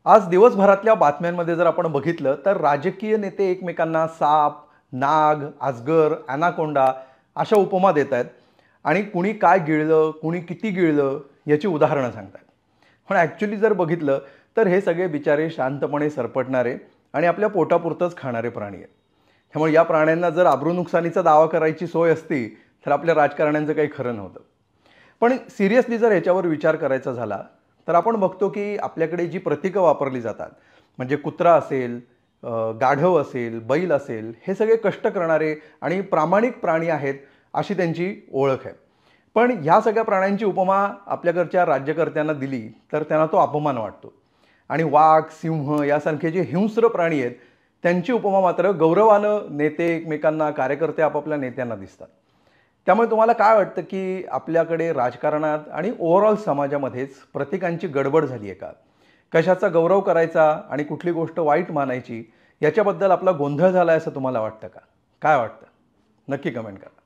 आज दिवसभरातल्या बातम्यांमध्ये जर आपण बघितलं तर राजकीय नेते एकमेकांना साप, नाग, अजगर, ॲनाकोंडा अशा उपमा देत आहेत आणि कुणी काय गिळलं, कुणी किती गिळलं याची उदाहरणं सांगतात. पण ॲक्च्युली जर बघितलं तर हे सगळे बिचारे शांतपणे सरपटणारे आणि आपल्या पोटापुरतंच खाणारे प्राणी आहेत. त्यामुळे या प्राण्यांना जर आबरूनुकसानीचा दावा करायची सोय असती तर आपल्या राजकारण्यांचं काही खरं नव्हतं. पण सिरियसली जर ह्याच्यावर विचार करायचा झाला तर आपण बघतो की आपल्याकडे जी प्रतीकं वापरली जातात म्हणजे कुत्रा असेल, गाढव असेल, बैल असेल, हे सगळे कष्ट करणारे आणि प्रामाणिक प्राणी आहेत अशी त्यांची ओळख आहे. पण ह्या सगळ्या प्राण्यांची उपमा आपल्याकडच्या राज्यकर्त्यांना दिली तर त्यांना तो अपमान वाटतो आणि वाघ, सिंह यासारखे जे हिंस्र प्राणी आहेत त्यांची उपमा मात्र गौरवानं नेते एकमेकांना, कार्यकर्ते आपापल्या नेत्यांना दिसतात. त्यामुळे तुम्हाला काय वाटतं की आपल्याकडे राजकारणात आणि ओव्हरऑल समाजामध्येच प्रतीकांची गडबड झाली आहे का? कशाचा गौरव करायचा आणि कुठली गोष्ट वाईट मानायची याच्याबद्दल आपला गोंधळ झाला आहे असं तुम्हाला वाटतं का? काय वाटतं? नक्की कमेंट करा.